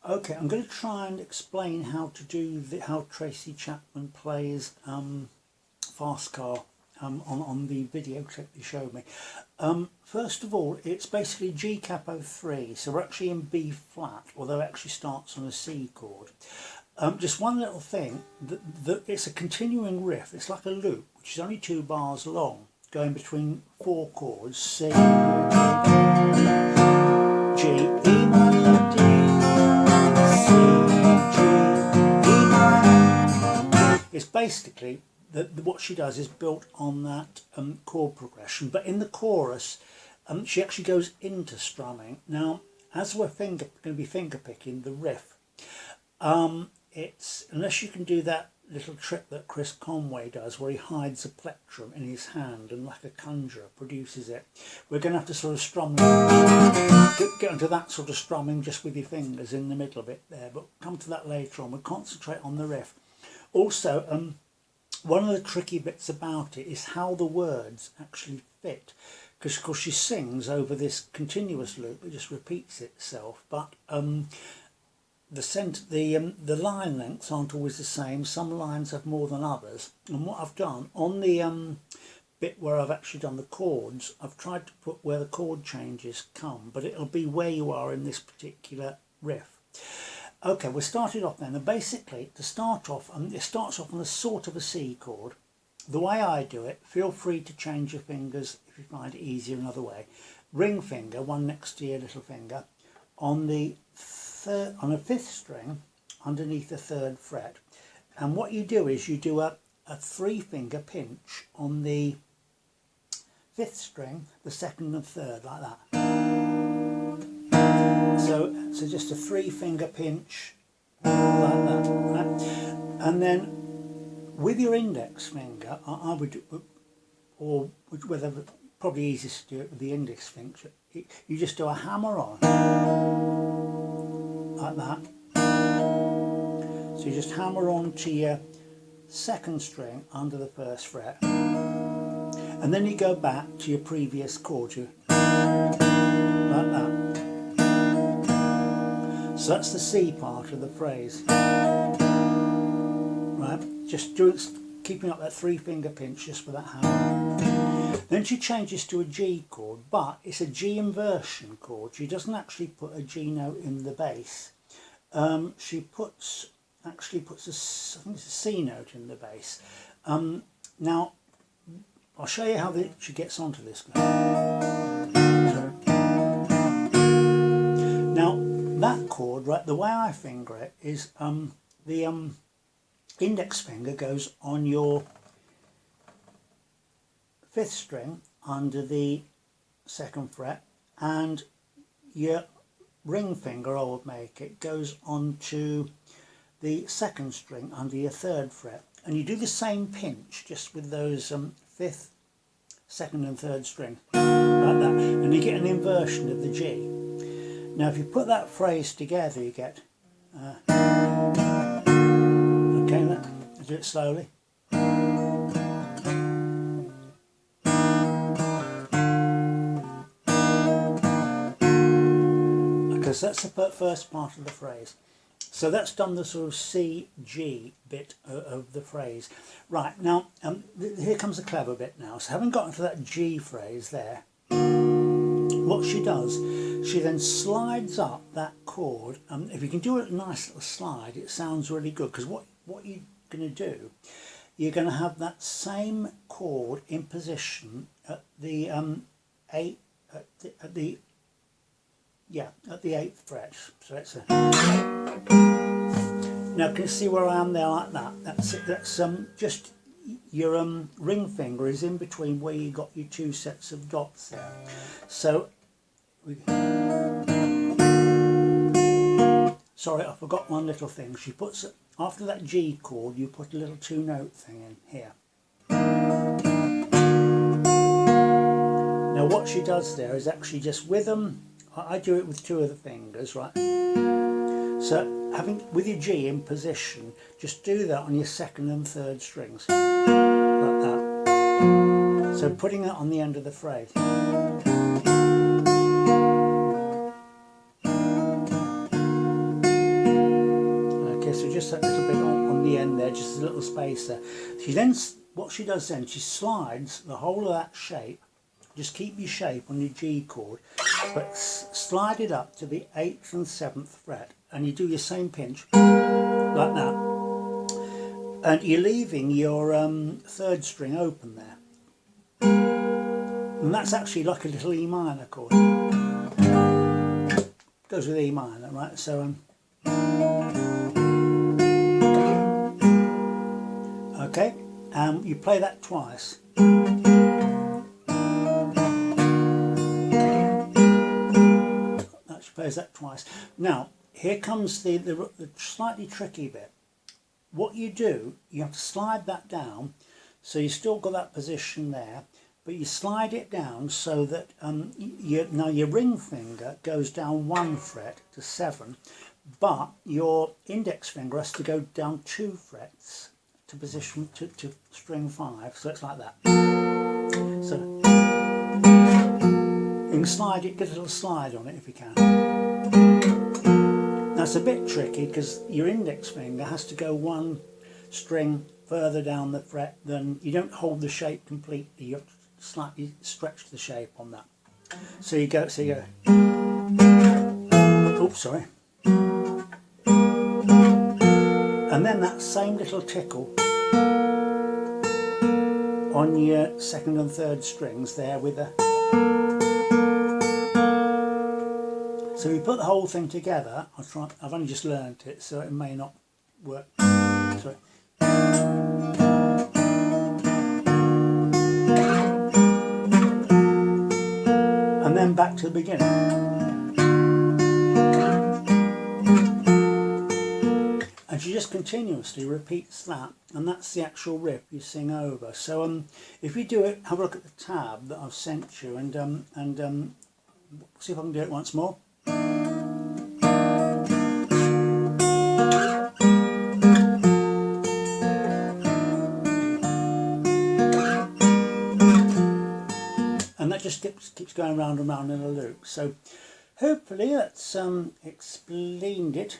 Okay, I'm going to try and explain how to do how Tracy Chapman plays Fast Car on the video clip you showed me. First of all, it's basically G capo 3, so we're actually in B flat, although it actually starts on a C chord. Just one little thing, it's a continuing riff. It's like a loop, which is only 2 bars long, going between 4 chords: C, G, E minor, D, C, G, E minor. It's basically what she does is built on that chord progression, but in the chorus, she actually goes into strumming. Now, as we're going to be finger picking the riff, it's, unless you can do that little trick that Chris Conway does where he hides a plectrum in his hand and like a conjurer produces it, we're going to have to sort of strum, get into that sort of strumming just with your fingers in the middle of it there, but come to that later on. We'll concentrate on the riff. Also, one of the tricky bits about it is how the words actually fit, because of course she sings over this continuous loop, it just repeats itself, but the line lengths aren't always the same. Some lines have more than others, and what I've done on the bit where I've actually done the chords, I've tried to put where the chord changes come, but it'll be where you are in this particular riff. Okay, we started off then, and basically to start off, it starts off on a sort of a C chord. The way I do it, feel free to change your fingers if you find it easier another way. Ring finger, one next to your little finger, on the on a 5th string underneath the 3rd fret, and what you do is you do a 3-finger pinch on the 5th string, the 2nd and 3rd, like that. So just a 3-finger pinch like that, right? And then with your index finger, I would, or whether probably easiest to do it with the index finger, you just do a hammer on like that. So you just hammer on to your 2nd string under the 1st fret, and then you go back to your previous chord, like that. So that's the C part of the phrase, right? Just keeping up that 3-finger pinch just with that hammer. Then she changes to a G chord, but it's a G inversion chord. She doesn't actually put a G note in the bass. She actually puts I think it's a C note in the bass. Now, I'll show you how she gets onto this. Now, that chord, right, the way I finger it is the index finger goes on your 5th string under the 2nd fret, and your ring finger, I would make it, goes onto the 2nd string under your 3rd fret, and you do the same pinch just with those 5th, 2nd and 3rd string like that, and you get an inversion of the G. Now if you put that phrase together, you get okay, let's do it slowly. So that's the first part of the phrase. So that's done the sort of C-G bit of the phrase. Right, now here comes the clever bit now. So having gotten to that G phrase there, what she does, she then slides up that chord. If you can do a nice little slide, it sounds really good, because what you're going to do, you're going to have that same chord in position at the 8th fret. So it's a. Now can you see where I am there like that? That's it. That's just your ring finger is in between where you got your 2 sets of dots there. So sorry, I forgot one little thing. She puts, after that G chord, you put a little 2-note thing in here. Now what she does there is actually just with I do it with 2 of the fingers, right? So with your G in position, just do that on your 2nd and 3rd strings, like that. So putting it on the end of the phrase. there, just a little space there. She then, what she does then, she slides the whole of that shape. Just keep your shape on your G chord, but slide it up to the 8th and 7th fret, and you do your same pinch like that, and you're leaving your 3rd string open there, and that's actually like a little E minor chord. Goes with E minor, right? So okay, you play that twice. She plays that twice. Now, here comes the slightly tricky bit. What you do, you have to slide that down, so you still got that position there, but you slide it down so that now your ring finger goes down 1 fret to 7, but your index finger has to go down 2 frets to position to string 5, so it's like that. So you can slide it, get a little slide on it if you can. That's a bit tricky because your index finger has to go 1 string further down the fret than, you don't hold the shape completely, you have to slightly stretch the shape on that. So you go, oops, sorry. And then that same little tickle on your 2nd and 3rd strings there with a. So we put the whole thing together. I've only just learnt it, so it may not work. Sorry. And then back to the beginning. And she just continuously repeats that, and that's the actual riff you sing over. So if you do it, have a look at the tab that I've sent you, and see if I can do it once more. And that just keeps going round and round in a loop. So hopefully that's explained it